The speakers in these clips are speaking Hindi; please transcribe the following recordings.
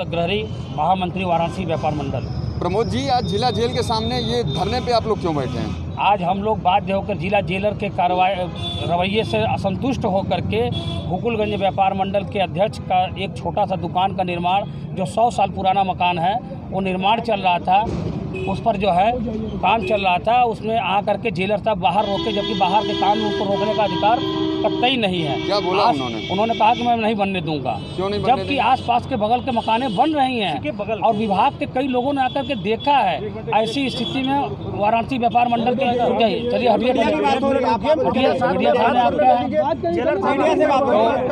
अग्रही महामंत्री वाराणसी व्यापार मंडल। प्रमोद जी, आज जिला जेल के सामने ये धरने पे आप लोग क्यों बैठे हैं? आज हम लोग बाध्य होकर जिला जेलर के रवैये से असंतुष्ट होकर के हुकुलगंज व्यापार मंडल के अध्यक्ष का एक छोटा सा दुकान का निर्माण, जो 100 साल पुराना मकान है, वो निर्माण चल रहा था, उस पर जो है काम चल रहा था, उसमें आकर के जेलर साहब बाहर रोके, जबकि बाहर के काम में उनको रोकने का अधिकार कतई नहीं है। क्या बोला उन्होंने कहा कि मैं नहीं बनने दूंगा। क्यों नहीं? जबकि आसपास के बगल के मकाने बन रही हैं और विभाग के कई लोगों ने आकर के देखा है। ऐसी स्थिति में वाराणसी व्यापार मंडल के चलिए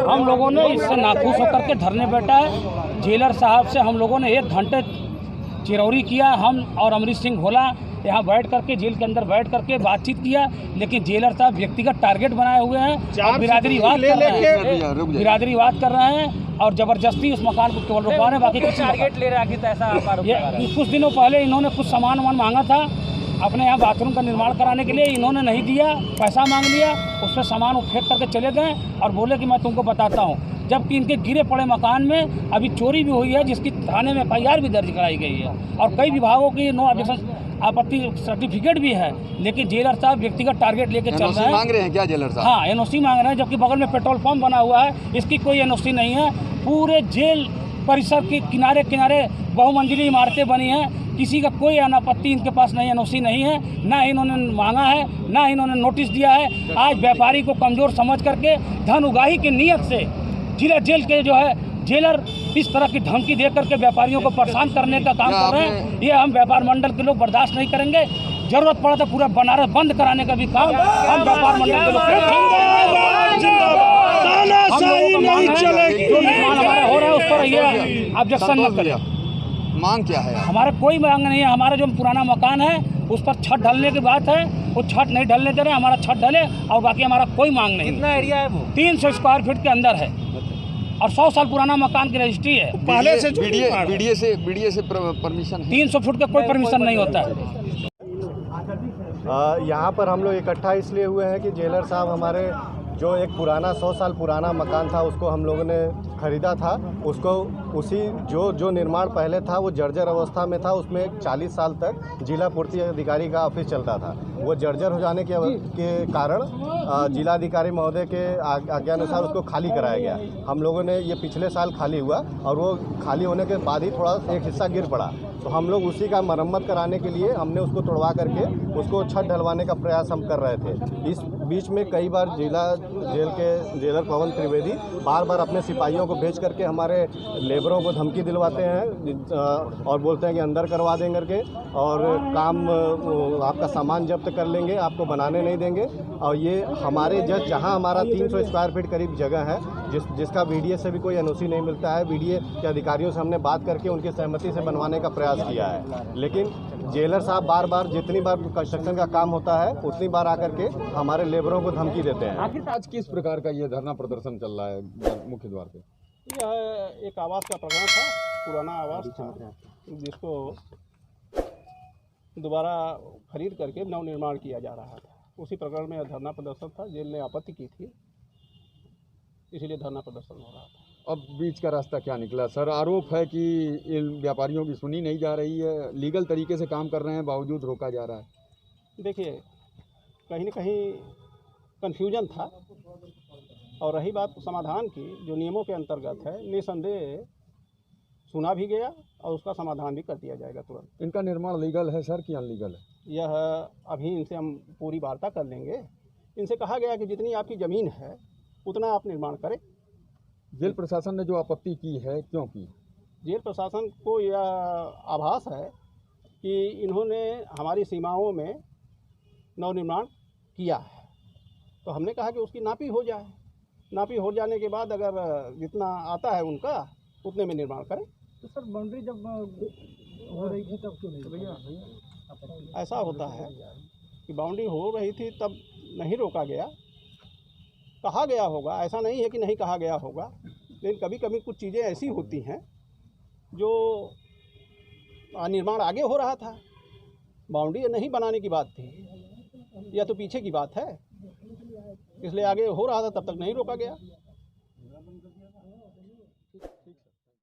हम लोगों ने इससे नाखुश होकर के धरने बैठा है। जेलर साहब से हम लोगों ने 1 घंटे चिरौरी किया। हम और अमरीश सिंह भोला यहाँ बैठ करके जेल के अंदर बैठ करके बातचीत किया, लेकिन जेलर साहब व्यक्तिगत टारगेट बनाए हुए हैं, बिरादरीवाद कर रहे हैं और जबरदस्ती उस मकान को केवल रुकवा रहे हैं। बाकी टारगेट ले रहे हैं। ऐसा कुछ दिनों पहले इन्होंने कुछ सामान मांगा था अपने यहाँ बाथरूम का निर्माण कराने के लिए, इन्होंने नहीं दिया, पैसा मांग लिया, उससे सामान वो फेंक करके चले गए और बोले कि मैं तुमको बताता हूँ। जबकि इनके गिरे पड़े मकान में अभी चोरी भी हुई है, जिसकी थाने में FIR भी दर्ज कराई गई है और कई विभागों की नो ऑब्जेक्शन आपत्ति सर्टिफिकेट भी है, लेकिन जेलर साहब व्यक्तिगत टारगेट लेके चल रहे हैं। मांग रहे हैं क्या जेलर साहब? हाँ, NOC मांग रहे हैं, जबकि बगल में पेट्रोल पंप बना हुआ है, इसकी कोई NOC नहीं है। पूरे जेल परिसर के किनारे किनारे बहुमंजिली इमारतें बनी हैं, किसी का कोई अनापत्ति इनके पास नहीं, NOC नहीं है, ना इन्होंने मांगा है, ना इन्होंने नोटिस दिया है। आज व्यापारी को कमज़ोर समझ करके धन उगाही की नीयत से जिला जेल के जो है जेलर इस तरह की धमकी दे करके व्यापारियों को परेशान करने का काम कर रहे हैं। ये हम व्यापार मंडल के लोग बर्दाश्त नहीं करेंगे। जरूरत पड़ा तो पूरा बनारस बंद कराने का भी काम हम व्यापार मंडल के लोग हो रहा है, उस पर ये ऑब्जेक्शन न करें। मांग क्या है? हमारा कोई मांग नहीं है। हमारा जो पुराना मकान है उस पर छत ढलने की बात है, वो छत नहीं ढलने दे रहे, हमारा छत ढले और बाकी हमारा कोई मांग नहीं। कितना एरिया है वो? 300 स्क्वायर फीट के अंदर है और 100 साल पुराना मकान की रजिस्ट्री है। पहले से बीडीए से परमिशन है? 300 फुट का कोई परमिशन नहीं होता है। यहाँ पर हम लोग इकट्ठा इसलिए हुए हैं कि जेलर साहब हमारे जो एक पुराना 100 साल पुराना मकान था, उसको हम लोगों ने ख़रीदा था। उसको उसी जो निर्माण पहले था वो जर्जर अवस्था में था। उसमें 40 साल तक जिला पूर्ति अधिकारी का ऑफिस चलता था। वो जर्जर हो जाने के कारण जिलाधिकारी महोदय के आज्ञानुसार उसको खाली कराया गया। हम लोगों ने ये पिछले साल खाली हुआ और वो खाली होने के बाद ही थोड़ा एक हिस्सा गिर पड़ा, तो हम लोग उसी का मरम्मत कराने के लिए हमने उसको तोड़वा करके उसको छत ढलवाने का प्रयास हम कर रहे थे। इस बीच में कई बार जिला जेल के जेलर पवन त्रिवेदी बार अपने सिपाहियों को भेज करके हमारे लेबरों को धमकी दिलवाते हैं और बोलते हैं कि अंदर करवा देंगे करके, और काम आपका सामान जब्त कर लेंगे, आपको बनाने नहीं देंगे। और ये हमारे जहाँ हमारा 300 स्क्वायर फीट करीब जगह है, जिसका बीडीए से भी कोई NOC नहीं मिलता है। बीडीए के अधिकारियों से हमने बात करके उनकी सहमति से बनवाने का प्रयास किया है, लेकिन जेलर साहब बार जितनी बार कंस्ट्रक्शन का काम होता है उतनी बार आकर के हमारे लेबरों को धमकी देते हैं। आखिर आज किस प्रकार का ये धरना प्रदर्शन चल रहा है मुख्य द्वार पे? यह एक आवास का प्रकरण था, पुराना आवास था, जिसको दोबारा खरीद करके नवनिर्माण किया जा रहा था। उसी प्रकरण में धरना प्रदर्शन था। जेल ने आपत्ति की थी, इसीलिए धरना प्रदर्शन हो रहा था। अब बीच का रास्ता क्या निकला सर? आरोप है कि इन व्यापारियों की सुनी नहीं जा रही है, लीगल तरीके से काम कर रहे हैं बावजूद रोका जा रहा है। देखिए, कहीं न कहीं कन्फ्यूजन था, और रही बात समाधान की, जो नियमों के अंतर्गत है, निसंदेह सुना भी गया और उसका समाधान भी कर दिया जाएगा तुरंत। इनका निर्माण लीगल है सर कि अनलीगल है? यह अभी इनसे हम पूरी वार्ता कर लेंगे। इनसे कहा गया कि जितनी आपकी ज़मीन है उतना आप निर्माण करें। जेल प्रशासन ने जो आपत्ति की है, क्यों की? जेल प्रशासन को यह आभास है कि इन्होंने हमारी सीमाओं में नवनिर्माण किया है, तो हमने कहा कि उसकी नापी हो जाए। नापी हो जाने के बाद अगर जितना आता है उनका उतने में निर्माण करें। तो सर बाउंड्री जब ऐसा होता है कि बाउंड्री हो रही थी तब नहीं रोका गया, कहा गया होगा, ऐसा नहीं है कि नहीं कहा गया होगा, लेकिन कभी कभी कुछ चीज़ें ऐसी होती हैं जो निर्माण आगे हो रहा था, बाउंड्री नहीं बनाने की बात थी या तो पीछे की बात है, इसलिए आगे हो रहा था तब तक नहीं रोका गया।